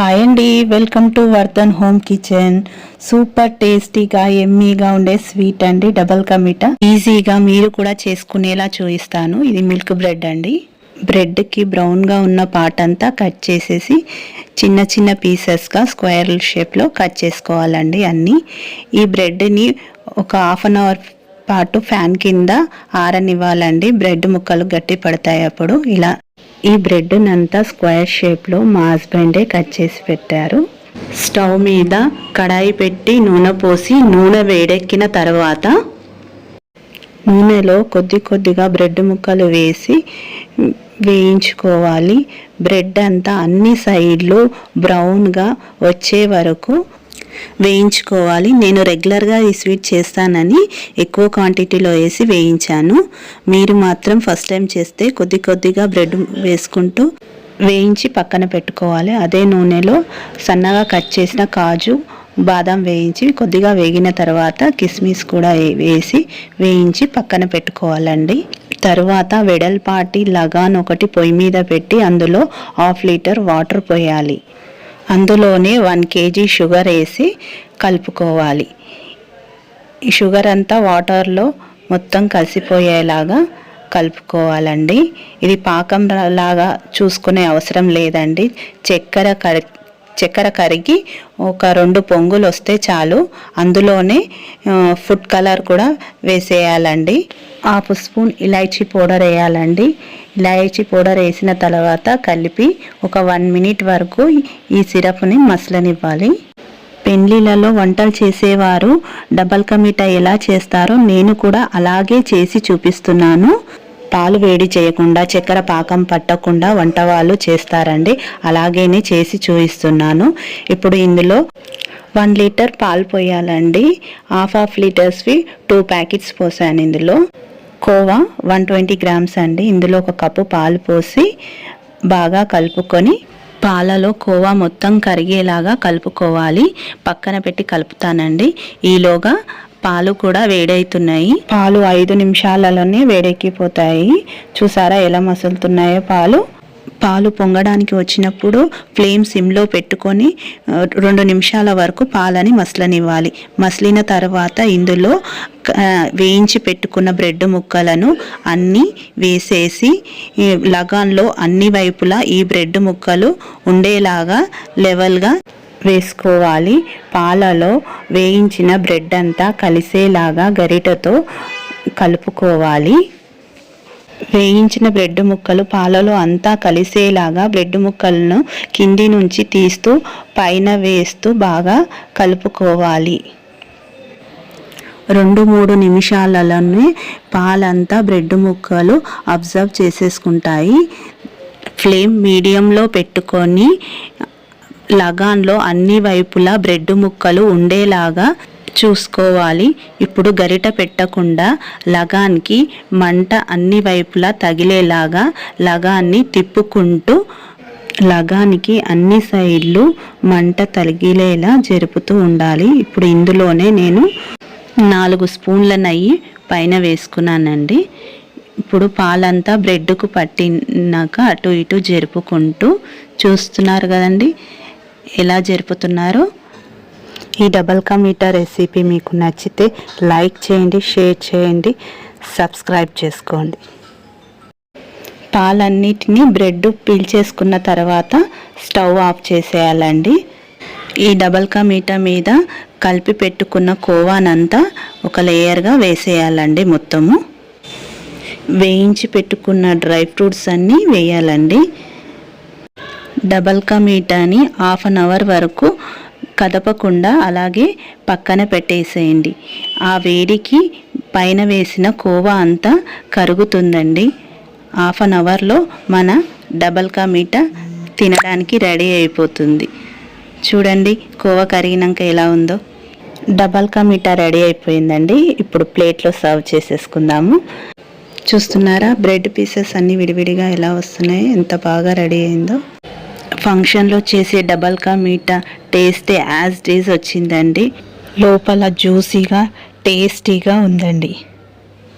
Hi అండి, welcome to Vardhan home kitchen. Super టేస్టీగా ఎమ్మీగా ఉండే స్వీట్ అండి, డబల్ కా మీఠా. ఈజీగా మీరు కూడా చేసుకునేలా చూపిస్తాను. ఇది మిల్క్ బ్రెడ్ అండి. బ్రెడ్కి బ్రౌన్గా ఉన్న పార్ట్ అంతా కట్ చేసేసి చిన్న చిన్న పీసెస్గా స్క్వేర్ షేప్లో కట్ చేసుకోవాలండి అన్నీ. ఈ బ్రెడ్ని ఒక హాఫ్ అన్ అవర్ పాటు ఫ్యాన్ కింద ఆరనివ్వాలండి. బ్రెడ్ ముక్కలు గట్టి పడతాయి అప్పుడు. ఇలా ఈ బ్రెడ్ నంతా స్క్వేర్ షేప్లో మా హస్బెండే కట్ చేసి పెట్టారు. స్టవ్ మీద కడాయి పెట్టి నూనె పోసి నూనె వేడెక్కిన తర్వాత నూనెలో కొద్దిగా బ్రెడ్ ముక్కలు వేసి వేయించుకోవాలి. బ్రెడ్ అంతా అన్ని సైడ్లు బ్రౌన్గా వచ్చే వరకు వేయించుకోవాలి. నేను రెగ్యులర్గా ఈ స్వీట్ చేస్తానని ఎక్కువ క్వాంటిటీలో వేసి వేయించాను. మీరు మాత్రం ఫస్ట్ టైం చేస్తే కొద్దిగా బ్రెడ్ వేసుకుంటూ వేయించి పక్కన పెట్టుకోవాలి. అదే నూనెలో సన్నగా కట్ చేసిన కాజు బాదం వేయించి కొద్దిగా వేగిన తర్వాత కిస్మిస్ కూడా వేసి వేయించి పక్కన పెట్టుకోవాలండి. తర్వాత వెడల్పాటి లగాన్ ఒకటి పొయ్యి మీద పెట్టి అందులో 1/2 లీటర్ వాటర్ పోయాలి. అందులోనే 1 kg షుగర్ వేసి కలుపుకోవాలి. ఈ షుగర్ అంతా వాటర్లో మొత్తం కలిసిపోయేలాగా కలుపుకోవాలండి. ఇది పాకం లాగా చూసుకునే అవసరం లేదండి. చక్కెర కరిగి ఒక 2 పొంగులు వస్తే చాలు. అందులోనే ఫుడ్ కలర్ కూడా వేసేయాలండి. 1/2 స్పూన్ ఇలాచీ పౌడర్ వేయాలండి. ఇలాచీ పౌడర్ వేసిన తర్వాత కలిపి ఒక 1 మినిట్ వరకు ఈ సిరప్ని మసలనివ్వాలి. పెండ్లిలలో వంటలు చేసేవారు డబల్ కా మీఠా ఎలా చేస్తారో నేను కూడా అలాగే చేసి చూపిస్తున్నాను. పాలు వేడి చేయకుండా చక్కెర పాకం పట్టకుండా వంట వాళ్ళు చేస్తారండి. అలాగేనే చేసి చూపిస్తున్నాను. ఇప్పుడు ఇందులో 1 లీటర్ పాలు పోయాలండి. హాఫ్ లీటర్స్వి 2 ప్యాకెట్స్ పోసాను. ఇందులో కోవా 120 గ్రామ్స్ అండి. ఇందులో 1 కప్పు పాలు పోసి బాగా కలుపుకొని పాలలో కోవా మొత్తం కరిగేలాగా కలుపుకోవాలి. పక్కన పెట్టి కలుపుతానండి. ఈలోగా పాలు కూడా వేడవుతున్నాయి. పాలు 5 నిమిషాలలోనే వేడెక్కిపోతాయి. చూసారా ఎలా మసులుతున్నాయో పాలు పొంగడానికి వచ్చినప్పుడు ఫ్లేమ్ సిమ్లో పెట్టుకొని 2 నిమిషాల వరకు పాలని మసలనివ్వాలి. మసిలిన తర్వాత ఇందులో వేయించి పెట్టుకున్న బ్రెడ్ ముక్కలను అన్నీ వేసేసి లగాన్లో అన్ని వైపులా ఈ బ్రెడ్ ముక్కలు ఉండేలాగా లెవెల్గా వేసుకోవాలి. పాలలో వేయించిన బ్రెడ్ అంతా కలిసేలాగా గరిటతో కలుపుకోవాలి. వేయించిన బ్రెడ్ ముక్కలు పాలలో అంతా కలిసేలాగా బ్రెడ్ ముక్కలను కింది నుంచి తీస్తూ పైన వేస్తూ బాగా కలుపుకోవాలి. 2-3 నిమిషాలలోనే పాలంతా బ్రెడ్ ముక్కలు అబ్జర్వ్ చేసేసుకుంటాయి. ఫ్లేమ్ మీడియంలో పెట్టుకొని లగాన్లో అన్ని వైపులా బ్రెడ్ ముక్కలు ఉండేలాగా చూసుకోవాలి. ఇప్పుడు గరిట పెట్టకుండా లగాన్కి మంట అన్ని వైపులా తగిలేలాగా లగాన్ని తిప్పుకుంటూ లగానికి అన్ని సైడ్లు మంట తగిలేలా జరుపుతూ ఉండాలి. ఇప్పుడు ఇందులోనే నేను 4 స్పూన్ల నెయ్యి పైన వేసుకున్నానండి. ఇప్పుడు పాలంతా బ్రెడ్కు పట్టినాక అటు ఇటు జరుపుకుంటూ చూస్తున్నారు కదండి ఎలా జరుపుతున్నారో. ఈ డబల్ కా మీఠా రెసిపీ మీకు నచ్చితే లైక్ చేయండి, షేర్ చేయండి, సబ్స్క్రైబ్ చేసుకోండి. పాలన్నిటినీ బ్రెడ్ పీల్చేసుకున్న తర్వాత స్టవ్ ఆఫ్ చేసేయాలండి. ఈ డబల్ కా మీఠా మీద కలిపి పెట్టుకున్న కోవానంతా ఒక లేయర్గా వేసేయాలండి. మొత్తము వేయించి పెట్టుకున్న డ్రై ఫ్రూట్స్ అన్నీ వేయాలండి. డబల్ కా మీఠాని 1/2 అవర్ వరకు కదపకుండా అలాగే పక్కన పెట్టేసేయండి. ఆ వేడికి పైన వేసిన కోవా అంతా కరుగుతుందండి. 1/2 అవర్లో మన డబల్ కా మీఠా తినడానికి రెడీ అయిపోతుంది. చూడండి కోవా కరిగినాక ఎలా ఉందో. డబల్ కా మీఠా రెడీ అయిపోయిందండి. ఇప్పుడు ప్లేట్లో సర్వ్ చేసేసుకుందాము. చూస్తున్నారా బ్రెడ్ పీసెస్ అన్నీ విడివిడిగా ఎలా వస్తున్నాయి, ఎంత బాగా రెడీ అయిందో. ఫంక్షన్లో చేసే డబల్ కా మీఠా టేస్టే యాజ్ ఇట్ ఈజ్ వచ్చిందండి. లోపల జ్యూసీగా టేస్టీగా ఉందండి.